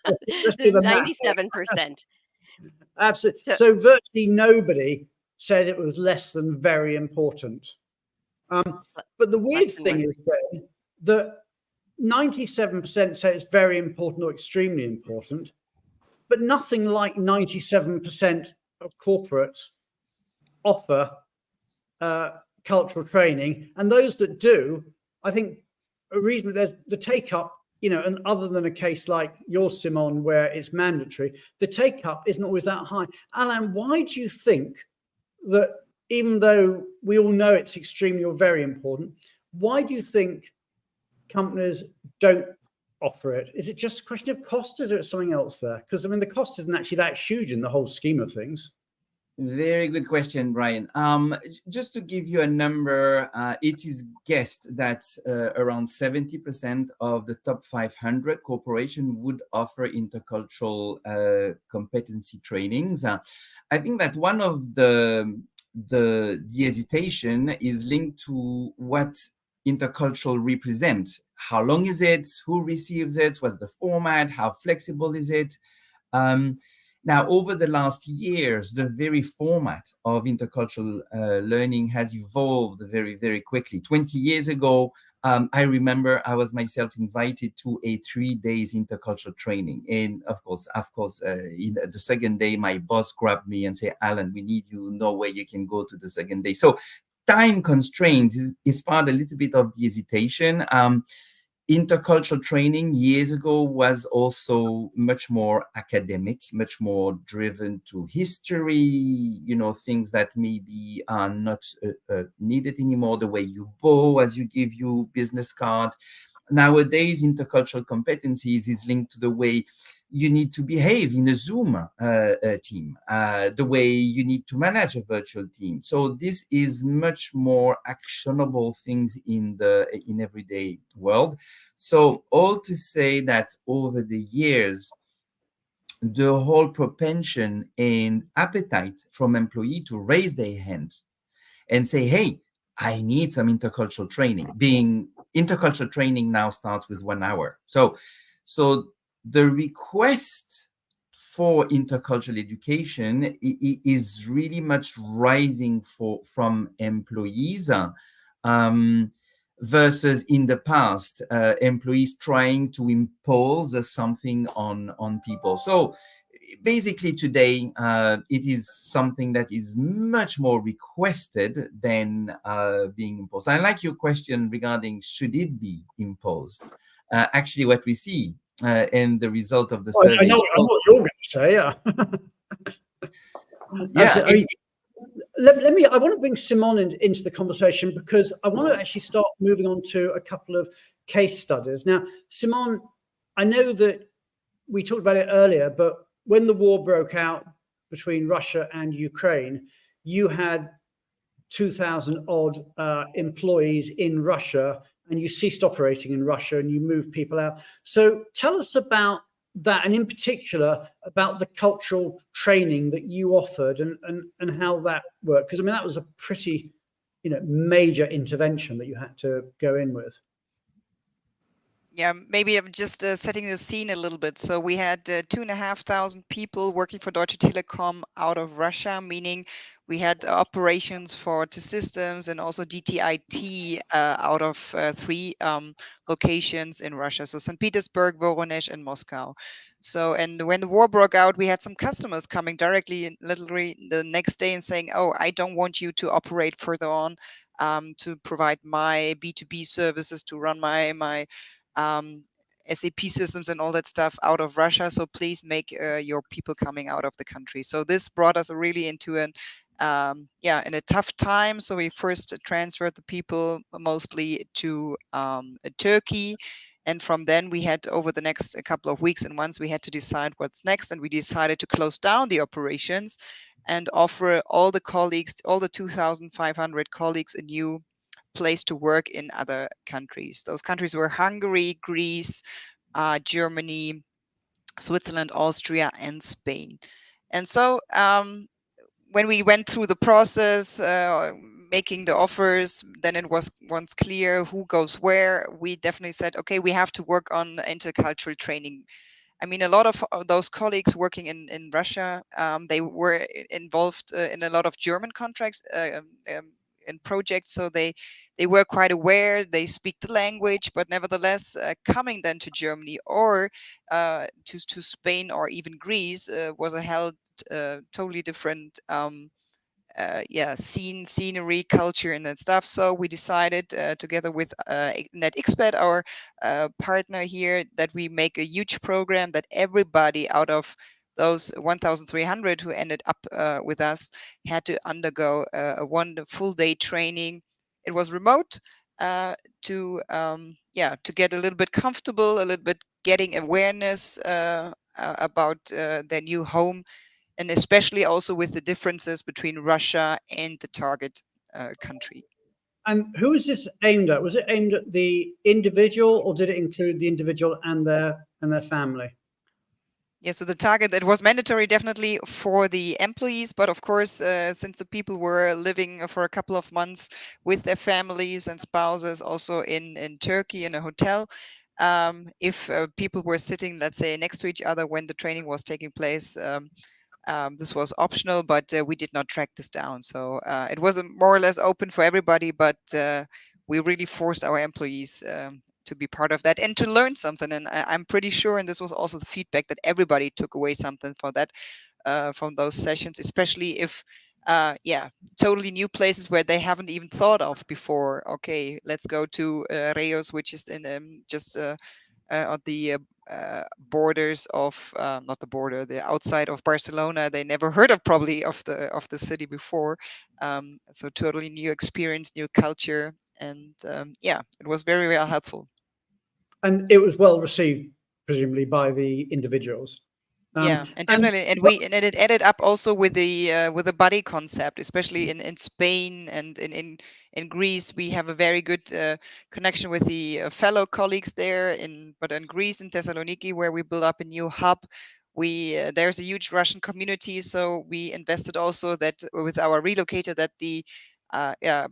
Let's do the math. 97%. Absolutely. So virtually nobody said it was less than very important. But the weird thing is then that 97% say it's very important or extremely important, but nothing like 97% of corporates offer cultural training. And those that do, I think a reason there's the take up, and other than a case like yours, Simone, where it's mandatory, the take up isn't always that high. Alain, why do you think that even though we all know it's extremely or very important, why do you think companies don't offer it? Is it just a question of cost? Is there something else there? Because I mean, the cost isn't actually that huge in the whole scheme of things. Very good question, Brian. Just to give you a number, it is guessed that around 70% of the top 500 corporations would offer intercultural competency trainings. I think that one of the hesitation is linked to what intercultural represents. How long is it? Who receives it? What's the format? How flexible is it? Now, over the last years, the very format of intercultural learning has evolved very, very quickly. 20 years ago, I remember I was myself invited to a 3 days intercultural training. And of course, in the second day, my boss grabbed me and said, Alain, we need you. No way you can go to the second day. So time constraints is part a little bit of the hesitation. Intercultural training years ago was also much more academic, much more driven to history, things that maybe are not needed anymore, the way you bow as you give your business card. Nowadays, intercultural competencies is linked to the way you need to behave in a Zoom team, the way you need to manage a virtual team. So this is much more actionable things in everyday world. So all to say that over the years, the whole propension and appetite from employee to raise their hand and say, hey, I need some intercultural training. Intercultural training now starts with 1 hour. So the request for intercultural education is really much rising from employees versus in the past, employees trying to impose something on people. So basically today, it is something that is much more requested than being imposed. I like your question regarding should it be imposed. Actually, what we see and the result of the survey. I know what you're going to say. Yeah. I want to bring Simone into the conversation because I want to actually start moving on to a couple of case studies. Now, Simone, I know that we talked about it earlier, but when the war broke out, between Russia and Ukraine, you had 2,000 odd employees in Russia, and you ceased operating in Russia and you moved people out. So tell us about that, and in particular about the cultural training that you offered and how that worked. Because I mean, that was a pretty, major intervention that you had to go in with. Yeah, maybe I'm just setting the scene a little bit. So we had 2,500 people working for Deutsche Telekom out of Russia, meaning we had operations for T-Systems and also DTIT out of 3 locations in Russia. So St. Petersburg, Voronezh, and Moscow. So, and when the war broke out, we had some customers coming directly, literally the next day and saying, oh, I don't want you to operate further on, to provide my B2B services, to run my SAP systems and all that stuff out of Russia. So please make your people coming out of the country. So this brought us really into in a tough time. So we first transferred the people mostly to Turkey. And from then we had, over the next couple of weeks and months, we had to decide what's next. And we decided to close down the operations and offer all the colleagues, all the 2,500 colleagues, a new place to work in other countries. Those countries were Hungary, Greece, Germany, Switzerland, Austria, and Spain. And so when we went through the process, making the offers, then it was once clear who goes where. We definitely said, okay, we have to work on intercultural training. I mean, a lot of those colleagues working in Russia, they were involved in a lot of German contracts and projects, so they were quite aware. They speak the language, but nevertheless, coming then to Germany or to Spain or even Greece was a totally different scenery, culture, and that stuff. So we decided together with NetExpat, our partner here, that we make a huge program that everybody out of those 1,300 who ended up with us had to undergo a full day training. It was remote to get a little bit comfortable, a little bit getting awareness about their new home, and especially also with the differences between Russia and the target country. And who is this aimed at? Was it aimed at the individual, or did it include the individual and their family? Yeah, so the target, that was mandatory definitely for the employees, but of course, since the people were living for a couple of months with their families and spouses also in Turkey in a hotel, if people were sitting, let's say, next to each other when the training was taking place, this was optional, but we did not track this down. So it was more or less open for everybody, but we really forced our employees to be part of that and to learn something. And I'm pretty sure, and this was also the feedback, that everybody took away something for that from those sessions, especially if totally new places where they haven't even thought of before. Okay, let's go to Reus, which is in just on the borders of not the border, the outside of Barcelona. They never heard of probably of the city before, so totally new experience, new culture, and it was very, very helpful. And it was well received, presumably, by the individuals. And definitely, and it added up also with the buddy concept, especially in Spain and in Greece. We have a very good connection with the fellow colleagues there. But in Greece, in Thessaloniki, where we built up a new hub, there's a huge Russian community. So we invested also that with our relocator, that the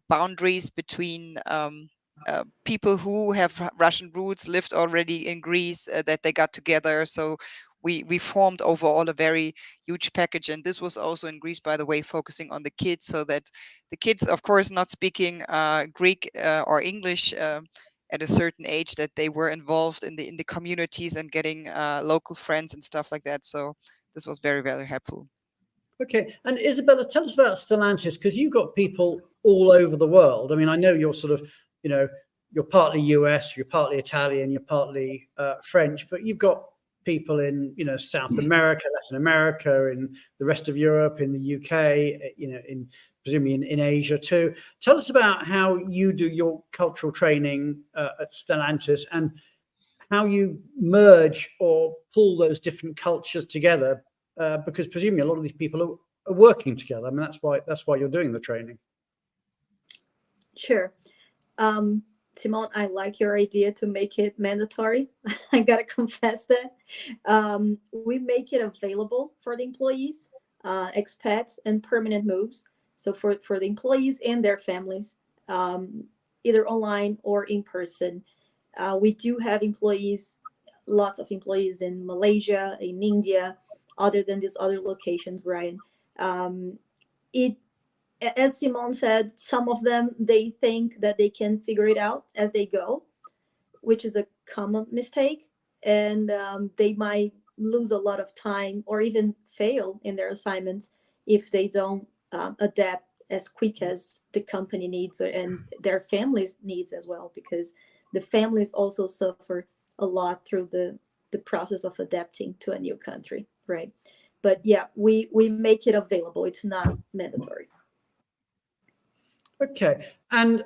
boundaries between people who have Russian roots lived already in Greece, that they got together. So we formed overall a very huge package. And this was also in Greece, by the way, focusing on the kids, so that the kids, of course, not speaking Greek or English at a certain age, that they were involved in the communities and getting local friends and stuff like that. So this was very, very helpful. Okay. And Isabela, tell us about Stellantis, because you've got people all over the world. I mean, I know you're sort of, you're partly US, you're partly Italian, you're partly French, but you've got people in South America, Latin America, in the rest of Europe, in the UK, in presumably in Asia too. Tell us about how you do your cultural training at Stellantis, and how you merge or pull those different cultures together, because presumably a lot of these people are working together. I mean, that's why you're doing the training. Sure. Simone, I like your idea to make it mandatory. I gotta confess that. We make it available for the employees, expats, and permanent moves. So for the employees and their families, either online or in person. We do have employees, lots of employees in Malaysia, in India, other than these other locations, Brian. As Simone said, some of them, they think that they can figure it out as they go, which is a common mistake. And they might lose a lot of time or even fail in their assignments if they don't adapt as quick as the company needs and their families needs as well, because the families also suffer a lot through the process of adapting to a new country, right? But yeah, we make it available. It's not mandatory. Okay, and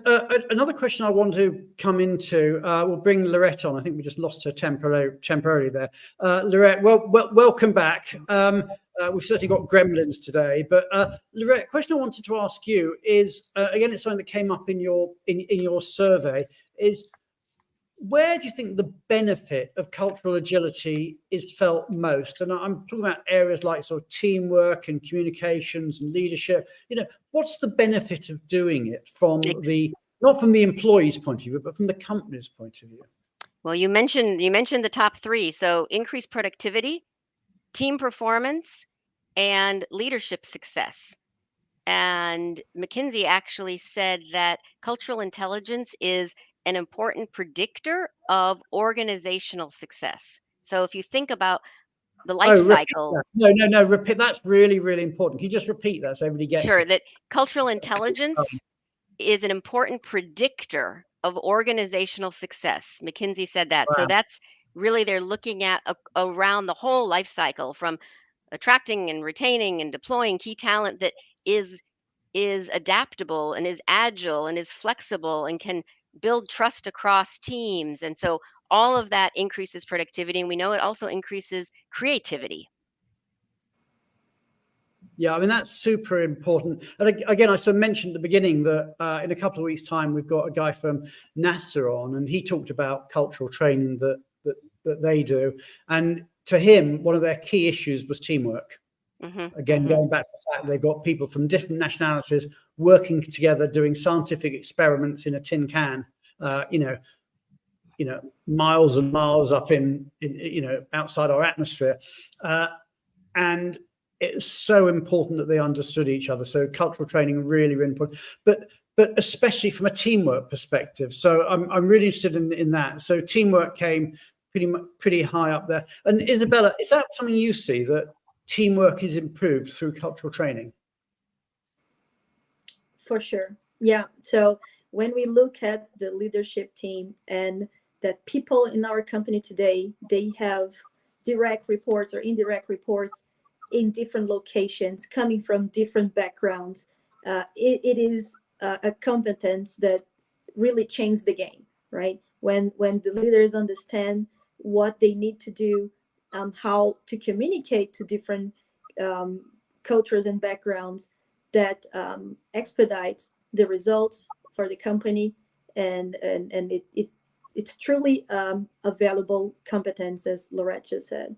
another question I want to come into, we'll bring Laurette on. I think we just lost her temporarily there. Laurette, welcome back. We've certainly got gremlins today, but Laurette, question I wanted to ask you is, again, it's something that came up in your survey, is where do you think the benefit of cultural agility is felt most? And I'm talking about areas like sort of teamwork and communications and leadership. You know, what's the benefit of doing it from not from the employee's point of view, but from the company's point of view? Well, you mentioned the top three. So increased productivity, team performance, and leadership success. And McKinsey actually said that cultural intelligence is an important predictor of organizational success. So if you think about the life cycle. No, repeat. That's really, really important. Can you just repeat that so everybody gets it? Sure, that cultural intelligence is an important predictor of organizational success. McKinsey said that. Wow. So that's really, they're looking at around the whole life cycle, from attracting and retaining and deploying key talent that is adaptable and is agile and is flexible and can build trust across teams. And so all of that increases productivity, and we know it also increases creativity. Yeah, I mean, that's super important. And again, I sort of mentioned at the beginning that in a couple of weeks' time, we've got a guy from NASA on, and he talked about cultural training that they do. And to him, one of their key issues was teamwork. Again, going back to the fact they've got people from different nationalities working together, doing scientific experiments in a tin can, miles and miles up in outside our atmosphere. And it's so important that they understood each other. So cultural training really, really important, but especially from a teamwork perspective. So I'm really interested in that. So teamwork came pretty high up there. And Isabela, is that something you see, that teamwork is improved through cultural training? For sure. Yeah. So when we look at the leadership team, and that people in our company today, they have direct reports or indirect reports in different locations, coming from different backgrounds. It is a competence that really changed the game, right? When the leaders understand what they need to do, how to communicate to different cultures and backgrounds, that expedites the results for the company, and it's truly a valuable competence, as Laurette just said.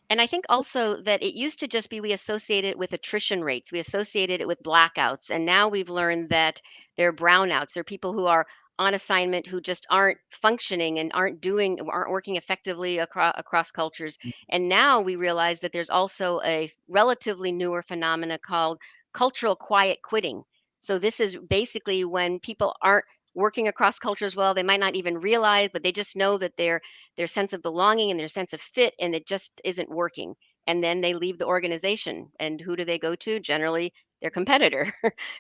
And I think also that it used to just be, we associated it with attrition rates, we associated it with blackouts, and now we've learned that there are brownouts. There are people who are on assignment who just aren't functioning and aren't working effectively across cultures. And now we realize that there's also a relatively newer phenomena called cultural quiet quitting. So this is basically when people aren't working across cultures well. They might not even realize, but they just know that their sense of belonging and their sense of fit, and it just isn't working. And then they leave the organization. And who do they go to? Generally, their competitor,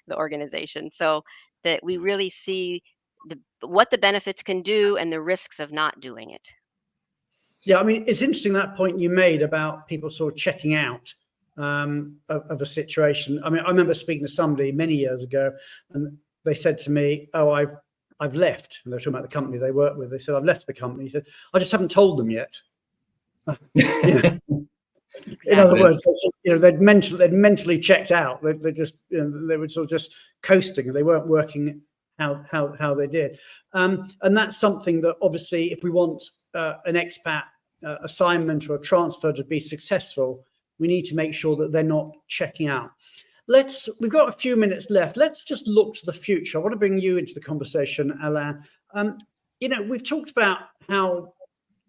the organization. So that we really see what the benefits can do and the risks of not doing it. Yeah, I mean, it's interesting, that point you made about people sort of checking out of a situation. I mean, I remember speaking to somebody many years ago, and they said to me, "Oh, I've left." And they're talking about the company they work with. They said, "I've left the company." He said, "I just haven't told them yet." In other Exactly. words, they'd mentally checked out. They just, they were sort of just coasting, and they weren't working how they did. And that's something that obviously, if we want an expat assignment or a transfer to be successful, we need to make sure that they're not checking out. We've got a few minutes left. Let's just look to the future. I want to bring you into the conversation, Alain. We've talked about how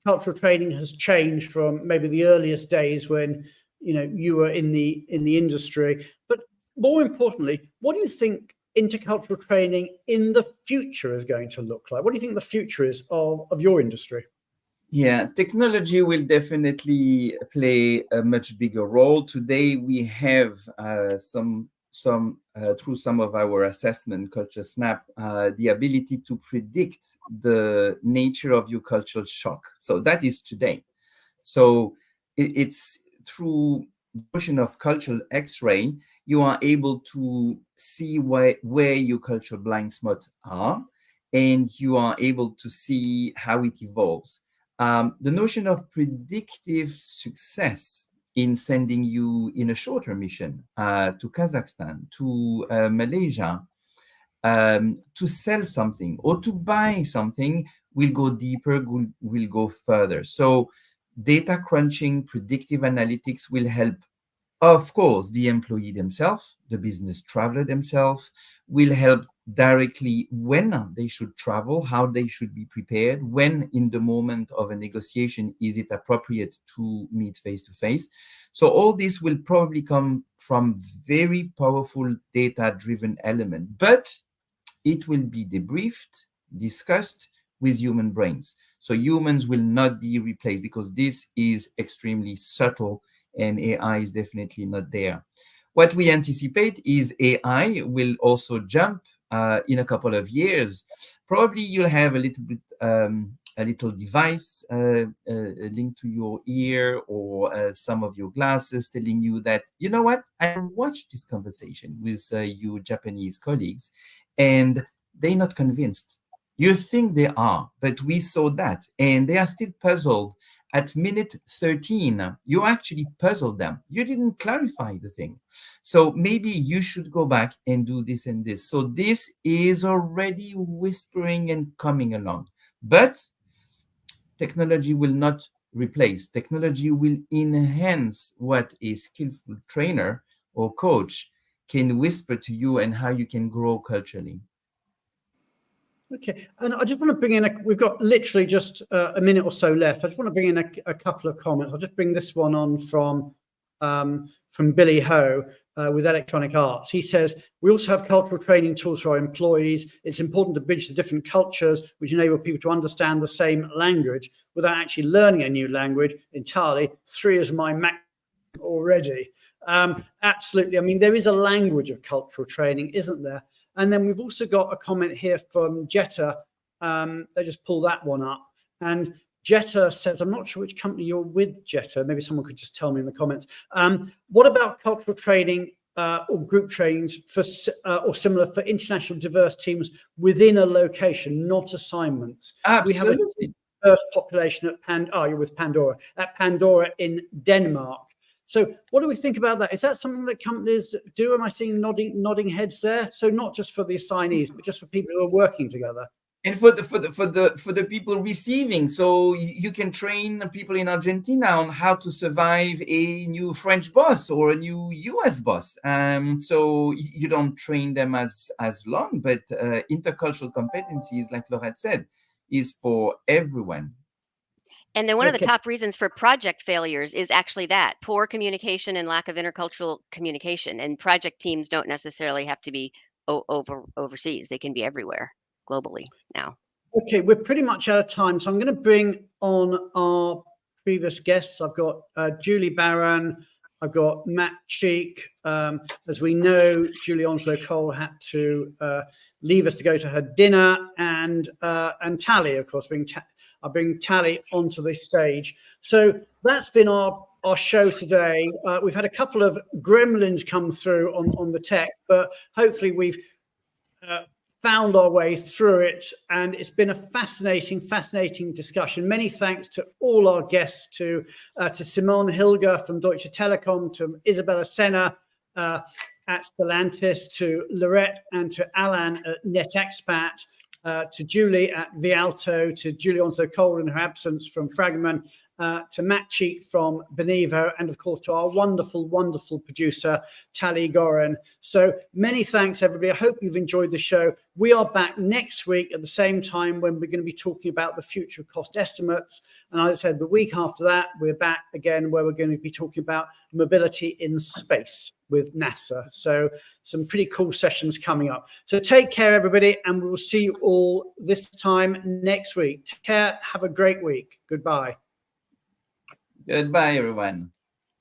cultural training has changed from maybe the earliest days when you were in the industry, but more importantly, what do you think intercultural training in the future is going to look like? What do you think the future is of your industry? Yeah, technology will definitely play a much bigger role. Today, we have through some of our assessment, Culture Snap, the ability to predict the nature of your cultural shock. So that is today. So it's through the notion of cultural X-ray, you are able to see where your cultural blind spots are, and you are able to see how it evolves. The notion of predictive success in sending you in a shorter mission to Kazakhstan, to Malaysia, to sell something or to buy something will go deeper, will go further. So data crunching, predictive analytics will help, of course, the employee themselves, the business traveler themselves, will help directly when they should travel, how they should be prepared, when in the moment of a negotiation is it appropriate to meet face-to-face. So all this will probably come from very powerful data-driven element, but it will be debriefed, discussed with human brains. So humans will not be replaced because this is extremely subtle and AI is definitely not there. What we anticipate is AI will also jump in a couple of years. Probably you'll have a little device linked to your ear or some of your glasses telling you that, you know what, I watched this conversation with your Japanese colleagues and they're not convinced. You think they are, but we saw that and they are still puzzled. At minute 13, you actually puzzled them. You didn't clarify the thing. So maybe you should go back and do this and this. So this is already whispering and coming along. But technology will not replace. Technology will enhance what a skillful trainer or coach can whisper to you and how you can grow culturally. Okay, and I just want to bring in we've got literally just a minute or so left. I just want to bring in a couple of comments. I'll just bring this one on from Billy Ho with Electronic Arts. He says, we also have cultural training tools for our employees. It's important to bridge the different cultures, which enable people to understand the same language without actually learning a new language entirely. 3 is my max already. Absolutely. I mean, there is a language of cultural training, isn't there? And then we've also got a comment here from Jetta. They just pull that one up. And Jetta says, I'm not sure which company you're with, Jetta. Maybe someone could just tell me in the comments. What about cultural training or group trainings for or similar for international diverse teams within a location, not assignments? Absolutely. We have a diverse population at you're with Pandora, at Pandora in Denmark. So what do we think about that? Is that something that companies do? Am I seeing nodding heads there? So not just for the assignees, but just for people who are working together. And for the people receiving, so you can train people in Argentina on how to survive a new French boss or a new US boss. So you don't train them as long, but intercultural competencies, like Laurette said, is for everyone. And then one of the top reasons for project failures is actually that poor communication and lack of intercultural communication. And project teams don't necessarily have to be overseas. They can be everywhere globally now. Okay, we're pretty much out of time. So I'm going to bring on our previous guests. I've got Julie Barron. I've got Matt Cheek. As we know, Julie Onslow-Cole had to leave us to go to her dinner. And Tally, of course, I'll bring Tally onto the stage. So that's been our show today. We've had a couple of gremlins come through on the tech, but hopefully we've found our way through it, and it's been a fascinating discussion. Many thanks to all our guests, to Simone Hilger from Deutsche Telekom, to Isabela Sena at Stellantis, to Laurette and to Alain at NetExpat, to Julie at Vialto, to Julie Onslow-Cole in her absence from Fragment, to Matt Cheek from Benevo, and of course to our wonderful producer, Tali Gorin. So many thanks, everybody. I hope you've enjoyed the show. We are back next week at the same time when we're going to be talking about the future of cost estimates. And as I said, the week after that, we're back again where we're going to be talking about mobility in space with NASA. So some pretty cool sessions coming up. So take care, everybody, and we will see you all this time next week. Take care. Have a great week. Goodbye. Goodbye, everyone.